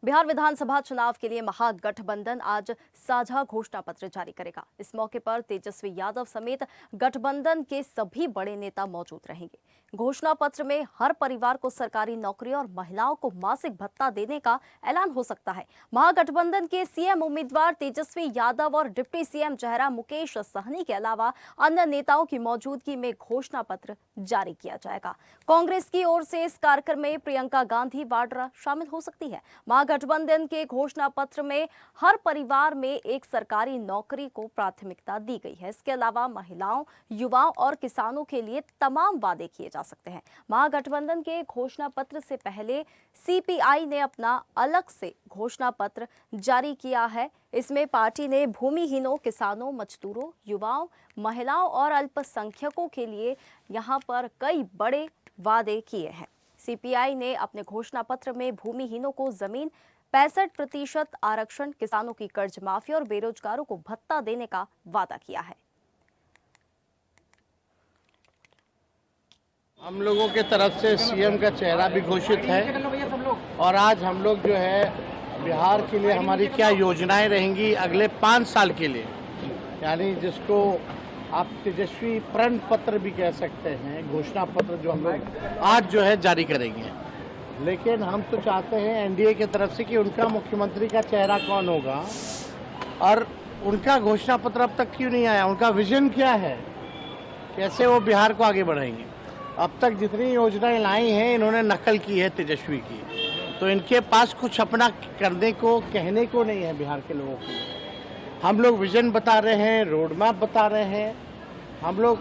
बिहार विधानसभा चुनाव के लिए महागठबंधन आज साझा घोषणा पत्र जारी करेगा। इस मौके पर तेजस्वी यादव समेत गठबंधन के सभी बड़े नेता मौजूद रहेंगे। घोषणा पत्र में हर परिवार को सरकारी नौकरी और महिलाओं को मासिक भत्ता देने का ऐलान हो सकता है। महागठबंधन के सीएम उम्मीदवार तेजस्वी यादव और डिप्टी सीएम चेहरा मुकेश सहनी के अलावा अन्य नेताओं की मौजूदगी में घोषणा पत्र जारी किया जाएगा। कांग्रेस की ओर से इस कार्यक्रम में प्रियंका गांधी वाड्रा शामिल हो सकती है। महागठबंधन के घोषणा पत्र में हर परिवार में एक सरकारी नौकरी को प्राथमिकता दी गई है। इसके अलावा महिलाओं, युवाओं और किसानों के लिए तमाम वादे किए जा सकते हैं। महागठबंधन के घोषणा पत्र से पहले सीपीआई ने अपना अलग से घोषणा पत्र जारी किया है। इसमें पार्टी ने भूमिहीनों, किसानों, मजदूरों, युवाओं, महिलाओं और अल्पसंख्यकों के लिए यहां पर कई बड़े वादे किए हैं। सीपीआई ने अपने घोषणा पत्र में भूमिहीनों को जमीन 65% आरक्षण, किसानों की कर्ज माफी और बेरोजगारों को भत्ता देने का वादा किया है। हम लोगों के तरफ से सीएम का चेहरा भी घोषित है और आज हम लोग जो है बिहार के लिए हमारी क्या योजनाएं रहेंगी अगले 5 साल के लिए, यानी जिसको आप तेजस्वी प्रण पत्र भी कह सकते हैं, घोषणा पत्र जो हम लोग आज जो है जारी करेंगे। लेकिन हम तो चाहते हैं एनडीए की तरफ से कि उनका मुख्यमंत्री का चेहरा कौन होगा और उनका घोषणा पत्र अब तक क्यों नहीं आया, उनका विजन क्या है, कैसे वो बिहार को आगे बढ़ाएंगे। अब तक जितनी योजनाएं लाई हैं इन्होंने नकल की है तेजस्वी की, तो इनके पास कुछ अपना करने को, कहने को नहीं है बिहार के लोगों के लिए। हम लोग विजन बता रहे हैं, रोड मैप बता रहे हैं, हम लोग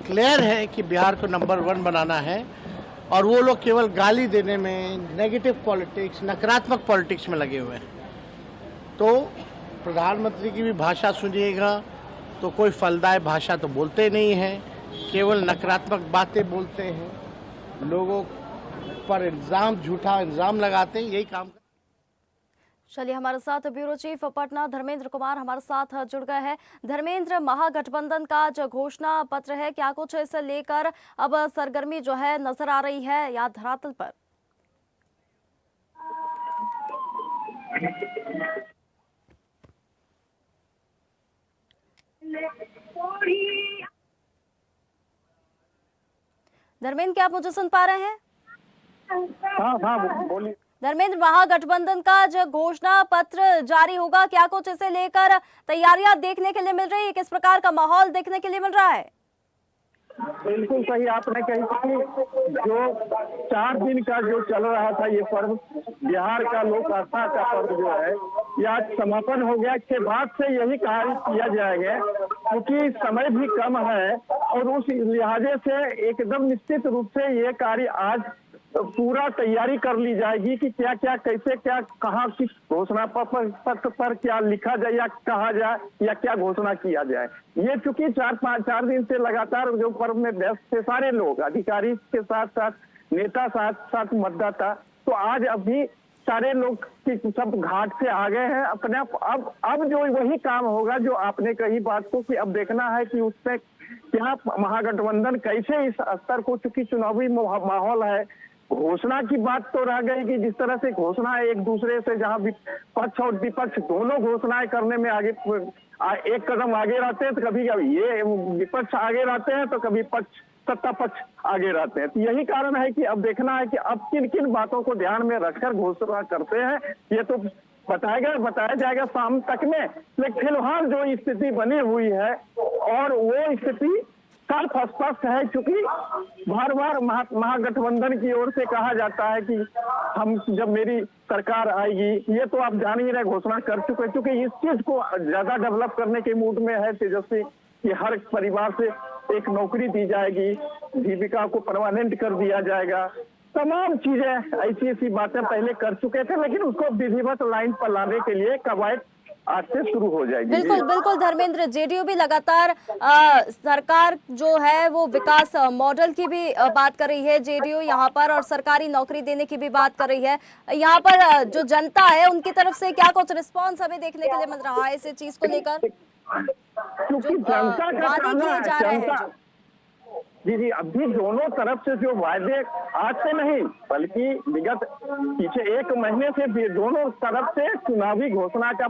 क्लियर है कि बिहार को नंबर 1 बनाना है और वो लोग केवल गाली देने में, नेगेटिव पॉलिटिक्स, नकारात्मक पॉलिटिक्स में लगे हुए हैं। तो प्रधानमंत्री की भी भाषा सुनिएगा तो कोई फलदायी भाषा तो बोलते नहीं हैं, केवल नकारात्मक बातें बोलते हैं, लोगों पर झूठा इल्जाम लगाते हैं, यही काम। चलिए, हमारे साथ ब्यूरो चीफ पटना धर्मेंद्र कुमार हमारे साथ जुड़ गए हैं। धर्मेंद्र, महागठबंधन का जो घोषणा पत्र है, क्या कुछ इसे लेकर अब सरगर्मी जो है नजर आ रही है या धरातल पर? धर्मेंद्र, क्या आप मुझे सुन पा रहे हैं? हाँ, बोलिए। धर्मेंद्र, महागठबंधन का जो घोषणा पत्र जारी होगा, क्या कुछ इसे लेकर तैयारियां देखने के लिए मिल रही है? किस प्रकार का माहौल देखने के लिए मिल रहा है? बिल्कुल सही आपने कही कि जो 4 दिन का जो चल रहा था ये पर्व, बिहार का लोक आस्था का पर्व जो है, ये आज समापन हो गया। इसके बाद से यही कार्य किया जाएगा क्योंकि समय भी कम है और उस लिहाजे से एकदम निश्चित रूप से ये कार्य आज पूरा तैयारी कर ली जाएगी कि क्या क्या, कैसे, क्या, कहाँ, किस घोषणा पत्र पर क्या लिखा जाए या कहा जाए या क्या घोषणा किया जाए। ये चूंकि 4 दिन से लगातार जो पर्व में व्यस्त थे सारे लोग, अधिकारी के साथ साथ नेता, साथ साथ मतदाता, तो आज अभी सारे लोग सब घाट से आ गए हैं अपने। अब जो वही काम होगा जो आपने कही बात को, कि अब देखना है कि उसमें क्या महागठबंधन कैसे इस स्तर को, चूंकि चुनावी माहौल है, घोषणा की बात तो रह गई कि जिस तरह से घोषणा एक दूसरे से, जहां पक्ष और विपक्ष दोनों घोषणाएं करने में आगे एक कदम आगे रहते हैं, तो कभी ये विपक्ष आगे रहते हैं तो कभी सत्ता पक्ष आगे रहते हैं। तो यही कारण है कि अब देखना है कि अब किन किन बातों को ध्यान में रखकर घोषणा करते हैं, ये तो बताया जाएगा शाम तक में। लेकिन फिलहाल जो स्थिति बनी हुई है और वो स्थिति साफ स्पष्ट है, क्योंकि बार बार महागठबंधन की ओर से कहा जाता है कि हम जब मेरी सरकार आएगी, ये तो आप जान ही रहे, घोषणा कर चुके, क्योंकि इस चीज को ज्यादा डेवलप करने के मूड में है तेजस्वी कि हर परिवार से एक नौकरी दी जाएगी, जीविका को परमानेंट कर दिया जाएगा, तमाम चीजें ऐसी ऐसी बातें पहले कर चुके थे, लेकिन उसको विधिवत लाइन पर लाने के लिए कवायद आज से शुरू हो जाएगी। बिल्कुल बिल्कुल धर्मेंद्र, जेडीयू भी लगातार सरकार जो है वो विकास मॉडल की भी बात कर रही है। जेडीयू यहाँ पर और सरकारी नौकरी देने की भी बात कर रही है। यहाँ पर जो जनता है उनकी तरफ से क्या कुछ रिस्पांस हमें देखने के लिए मिल रहा है इस चीज को लेकर, क्योंकि जनता का कहना है, जी जी, अभी दोनों तरफ से जो वायदे आज से नहीं बल्कि विगत पीछे 1 महीने से भी दोनों तरफ से चुनावी घोषणा का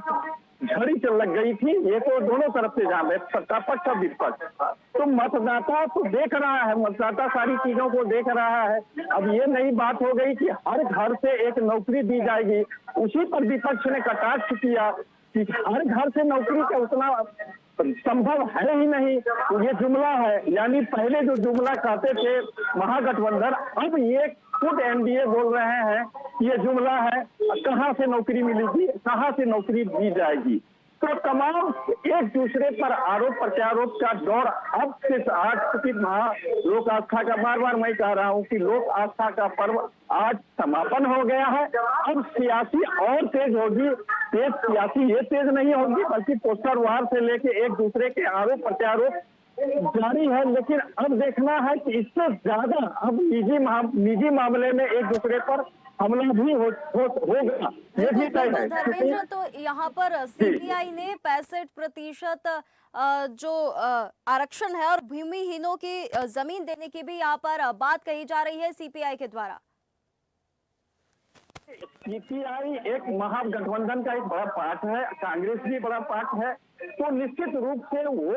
झड़ी चल लग गई थी। ये तो दोनों तरफ से जहाँ सत्ता पक्ष और विपक्ष, तो मतदाता तो देख रहा है, मतदाता सारी चीजों को देख रहा है। अब ये नई बात हो गई कि हर घर से एक नौकरी दी जाएगी, उसी पर विपक्ष ने कटाक्ष किया कि हर घर से नौकरी का उतना संभव है ही नहीं। तो ये जुमला है, यानी पहले जो जुमला कहते थे महागठबंधन, अब ये खुद एनडीए बोल रहे हैं ये जुमला है, कहां से नौकरी मिलेगी, कहां से नौकरी दी जाएगी। तो तमाम एक दूसरे पर आरोप प्रत्यारोप का दौर अब से आज चूंकि लोक आस्था का, बार बार मैं कह रहा हूं कि लोक आस्था का पर्व आज समापन हो गया है। अब सियासी और तेज होगी, तेज सियासी ये तेज नहीं होगी बल्कि पोस्टर वार से लेके एक दूसरे के आरोप प्रत्यारोप जारी है। लेकिन अब देखना है कि इससे ज्यादा अब निजी मामले में एक दूसरे पर हमला भी होगा, ये भी तय है। धर्मेंद्र, तो यहाँ पर सीपीआई ने 65% जो आरक्षण है और भूमिहीनों की जमीन देने की भी यहाँ पर बात कही जा रही है सीपीआई के द्वारा। सीपीआई एक महागठबंधन का एक बड़ा पार्ट है, कांग्रेस भी बड़ा पार्ट है, तो निश्चित रूप से वो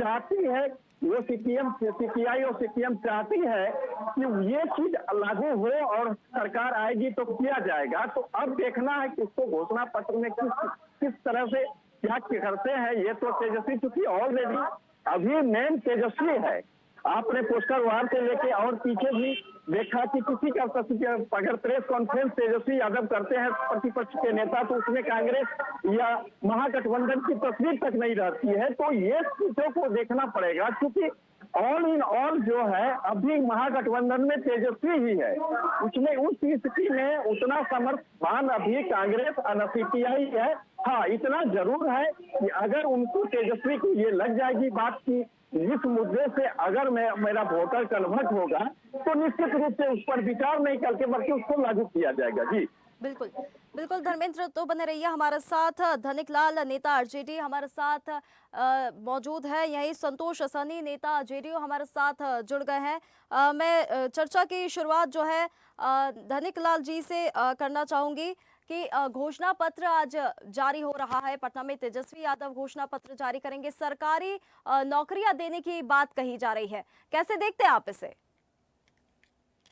चाहती है, वो सीपीआई और सीपीएम चाहती है कि ये चीज लागू हो और सरकार आएगी तो किया जाएगा। तो अब देखना है कि उसको घोषणा पत्र में किस तरह से क्या करते हैं। ये तो तेजस्वी चूंकि ऑलरेडी अभी मेन तेजस्वी है, आपने पोस्टर वार से लेके और पीछे भी देखा कि किसी का अगर प्रेस कॉन्फ्रेंस तेजस्वी यादव करते हैं प्रतिपक्ष के नेता, तो उसमें कांग्रेस या महागठबंधन की तस्वीर तक नहीं रहती है। तो ये चीजों को देखना पड़ेगा, क्योंकि ऑल इन ऑल जो है अभी महागठबंधन में तेजस्वी ही है, उसमें उस स्थिति में उतना समर्थन अभी कांग्रेस और सीपीआई है। हाँ, इतना जरूर है कि अगर उनको तेजस्वी को ये लग जाएगी बात की इस मुद्दे से अगर मेरा वोटर कन्वर्ट होगा तो निश्चित रूप से उस पर विचार नहीं करके बल्कि उसको लागू किया जाएगा। जी बिल्कुल बिल्कुल धर्मेंद्र, तो बने रहिए हमारे साथ। धनिक लाल नेता आरजेडी हमारे साथ मौजूद है, यही संतोष सनी नेता जेडीयू हमारे साथ जुड़ गए हैं। मैं चर्चा की शुरुआत जो है धनिक लाल जी से करना चाहूंगी कि घोषणा पत्र आज जारी हो रहा है। पटना में तेजस्वी यादव घोषणा पत्र जारी करेंगे, सरकारी नौकरियां देने की बात कही जा रही है, कैसे देखते हैं आप इसे?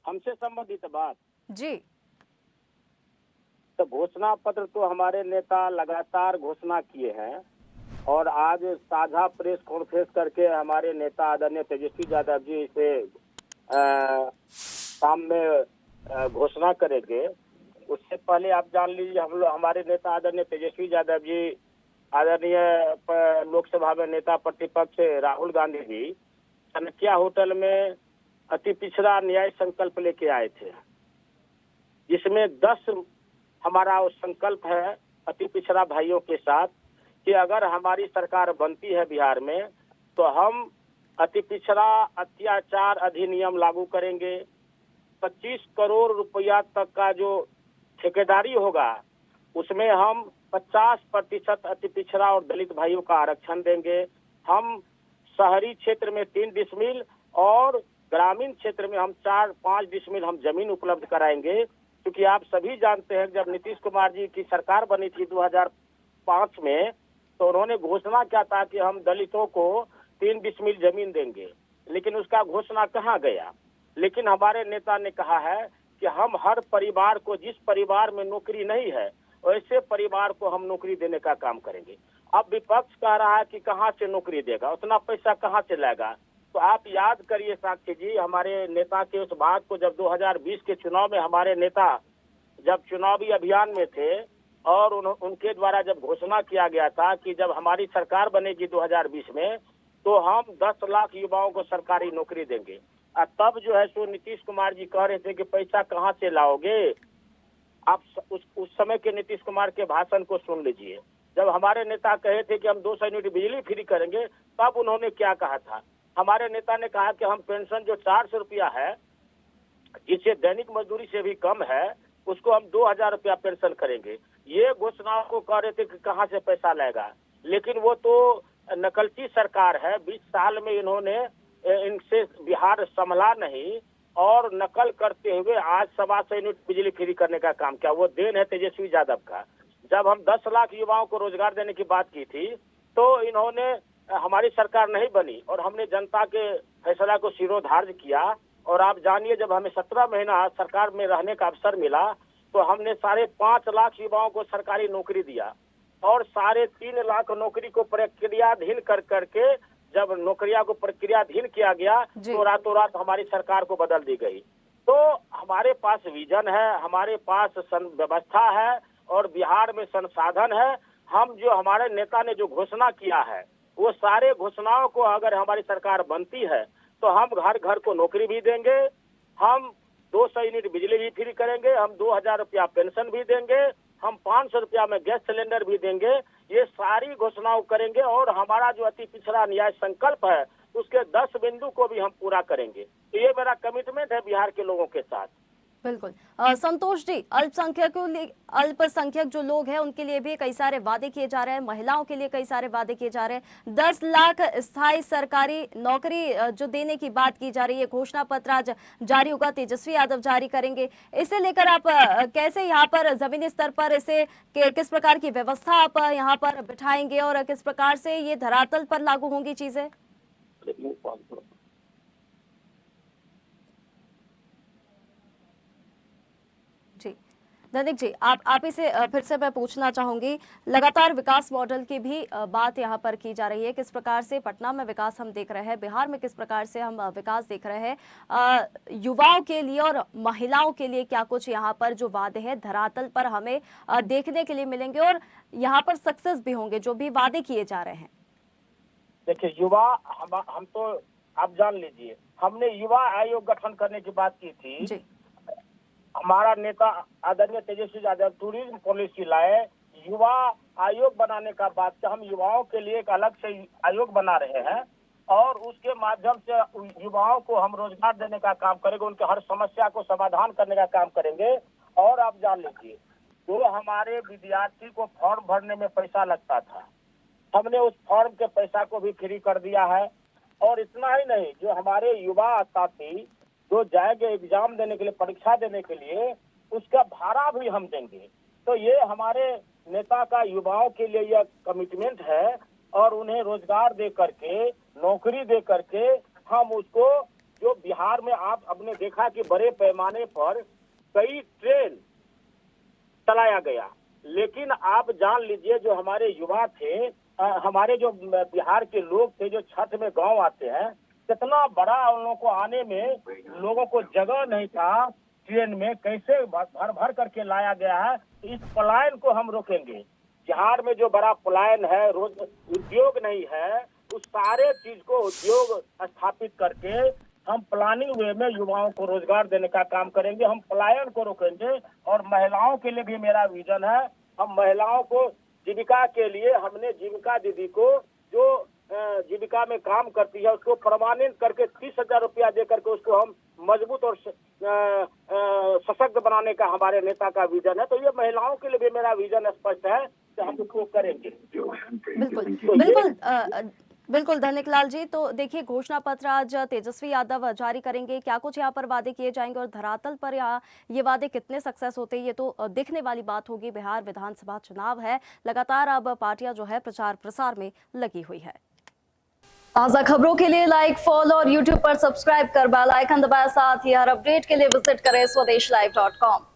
हमसे संबंधित बात जी, तो घोषणा पत्र तो हमारे नेता लगातार घोषणा किए हैं और आज साझा प्रेस कॉन्फ्रेंस करके हमारे नेता आदरणीय तेजस्वी यादव जी इसे शाम में घोषणा करेंगे। उससे पहले आप जान लीजिए, हमारे नेता आदरणीय तेजस्वी यादव जी, आदरणीय लोकसभा में नेता प्रतिपक्ष राहुल गांधी जी चाणक्य होटल में अति पिछड़ा न्याय संकल्प लेके आए थे, जिसमें 10 हमारा संकल्प है अति पिछड़ा भाइयों के साथ कि अगर हमारी सरकार बनती है बिहार में तो हम अति पिछड़ा अत्याचार अधिनियम लागू करेंगे। 25 करोड़ रुपया तक का जो ठेकेदारी होगा उसमें हम 50% अति पिछड़ा और दलित भाइयों का आरक्षण देंगे। हम शहरी क्षेत्र में 3 डिसमिल और ग्रामीण क्षेत्र में हम 4-5 डिसमिल हम जमीन उपलब्ध कराएंगे, क्योंकि आप सभी जानते हैं जब नीतीश कुमार जी की सरकार बनी थी 2005 में, तो उन्होंने घोषणा किया था कि हम दलितों को 3 डिसमिल जमीन देंगे, लेकिन उसका घोषणा कहाँ गया। लेकिन हमारे नेता ने कहा है कि हम हर परिवार को, जिस परिवार में नौकरी नहीं है वैसे परिवार को हम नौकरी देने का काम करेंगे। अब विपक्ष कह रहा है कि कहाँ से नौकरी देगा, उतना पैसा कहाँ से लाएगा। तो आप याद करिए साक्षी जी, हमारे नेता के उस बात को जब 2020 के चुनाव में हमारे नेता जब चुनावी अभियान में थे और उनके द्वारा जब घोषणा किया गया था कि जब हमारी सरकार बनेगी 2020 में तो हम 10 लाख युवाओं को सरकारी नौकरी देंगे। और तब जो है सो नीतीश कुमार जी कह रहे थे कि पैसा कहाँ से लाओगे। आप उस समय के नीतीश कुमार के भाषण को सुन लीजिए। जब हमारे नेता कहे थे कि हम 200 यूनिट बिजली फ्री करेंगे, तब उन्होंने क्या कहा था। हमारे नेता ने कहा कि हम पेंशन जो 400 रुपया है, जिससे दैनिक मजदूरी से भी कम है, उसको हम 2000 रुपया पेंशन करेंगे। ये घोषणाओं को कह रहे थे कि कहाँ से पैसा लाएगा, लेकिन वो तो नकलची सरकार है। 20 साल में इन्होंने इनसे बिहार संभला नहीं और नकल करते हुए आज 125 यूनिट बिजली फ्री करने का काम किया। वो देन है तेजस्वी यादव का। जब हम 10 लाख युवाओं को रोजगार देने की बात की थी तो इन्होंने, हमारी सरकार नहीं बनी और हमने जनता के फैसला को शिरोधार्य किया। और आप जानिए, जब हमें 17 महीना सरकार में रहने का अवसर मिला तो हमने 5.5 लाख युवाओं को सरकारी नौकरी दिया और 3.5 लाख नौकरी को प्रक्रियाधीन कर करके जब नौकरियां को प्रक्रियाधीन किया गया तो रातों रात हमारी सरकार को बदल दी गई। तो हमारे पास विजन है, हमारे पास व्यवस्था है और बिहार में संसाधन है। हम जो हमारे नेता ने जो घोषणा किया है वो सारे घोषणाओं को अगर हमारी सरकार बनती है तो हम घर घर को नौकरी भी देंगे, हम 200 यूनिट बिजली भी फ्री करेंगे, हम 2000 रुपया पेंशन भी देंगे, हम 500 रुपया में गैस सिलेंडर भी देंगे। ये सारी घोषणाओं करेंगे और हमारा जो अति पिछड़ा न्याय संकल्प है उसके 10 बिंदु को भी हम पूरा करेंगे। तो ये मेरा कमिटमेंट है बिहार के लोगों के साथ। बिल्कुल। संतोष जी, अल्पसंख्यक जो लोग हैं उनके लिए भी कई सारे वादे किए जा रहे हैं, महिलाओं के लिए कई सारे वादे किए जा रहे हैं। 10 लाख स्थायी सरकारी नौकरी जो देने की बात की जा रही है, घोषणा पत्र आज जारी होगा, तेजस्वी यादव जारी करेंगे। इसे लेकर आप कैसे यहाँ पर जमीनी स्तर पर इसे किस प्रकार की व्यवस्था आप यहाँ पर बिठाएंगे और किस प्रकार से ये धरातल पर लागू होंगी चीजें? जी दैनिक जी, आप इसे फिर से मैं पूछना चाहूंगी, लगातार विकास मॉडल की भी बात यहाँ पर की जा रही है। किस प्रकार से पटना में विकास हम देख रहे हैं, बिहार में किस प्रकार से हम विकास देख रहे हैं, युवाओं के लिए और महिलाओं के लिए क्या कुछ यहाँ पर जो वादे हैं धरातल पर हमें देखने के लिए मिलेंगे और यहाँ पर सक्सेस भी होंगे जो भी वादे किए जा रहे हैं? देखिए, युवा हम तो आप जान लीजिए, हमने युवा आयोग गठन करने की बात की थी जी। हमारा नेता आदरणीय तेजस्वी यादव टूरिज्म पॉलिसी लाए, युवा आयोग बनाने का बात से हम युवाओं के लिए एक अलग से आयोग बना रहे हैं और उसके माध्यम से युवाओं को हम रोजगार देने का काम करेंगे, उनके हर समस्या को समाधान करने का काम करेंगे। और आप जान लीजिए, जो हमारे विद्यार्थी को फॉर्म भरने में पैसा लगता था, हमने उस फॉर्म के पैसा को भी फ्री कर दिया है। और इतना ही नहीं, जो हमारे युवा साथी जो जाएंगे एग्जाम देने के लिए, परीक्षा देने के लिए, उसका भाड़ा भी हम देंगे। तो ये हमारे नेता का युवाओं के लिए यह कमिटमेंट है और उन्हें रोजगार दे करके, नौकरी दे करके हम उसको, जो बिहार में आप अपने देखा कि बड़े पैमाने पर कई ट्रेन चलाया गया, लेकिन आप जान लीजिए जो हमारे युवा थे, हमारे जो बिहार के लोग थे जो छठ में गांव आते हैं, कितना बड़ा उन लोगों को आने में लोगों को जगह नहीं था, ट्रेन में कैसे भर भर करके लाया गया है। इस पलायन को हम रोकेंगे। बिहार में जो बड़ा पलायन है, रोज उद्योग नहीं है, उस सारे चीज को उद्योग स्थापित करके हम प्लानिंग वे में युवाओं को रोजगार देने का काम करेंगे। हम पलायन को रोकेंगे और महिलाओं के लिए भी मेरा विजन है। हम महिलाओं को जीविका के लिए, हमने जीविका दीदी को जो जीविका में काम करती है उसको प्रमाणित करके 30,000 रुपया दे करके उसको हम मजबूत और सशक्त बनाने का हमारे नेता का विजन है। तो ये महिलाओं के लिए भी मेरा विजन स्पष्ट है कि हम उसको करेंगे। बिल्कुल धनिक लाल जी, तो देखिए घोषणा पत्र आज तेजस्वी यादव जारी करेंगे, क्या कुछ यहाँ पर वादे किए जाएंगे और धरातल पर यहाँ ये वादे कितने सक्सेस होते हैं ये तो दिखने वाली बात होगी। बिहार विधानसभा चुनाव है, लगातार अब पार्टियां जो है प्रचार प्रसार में लगी हुई है। ताज़ा खबरों के लिए लाइक, फॉलो और यूट्यूब पर सब्सक्राइब कर बेल आइकन दबाएं। साथ ही हर अपडेट के लिए विजिट करें स्वदेशलाइव.com।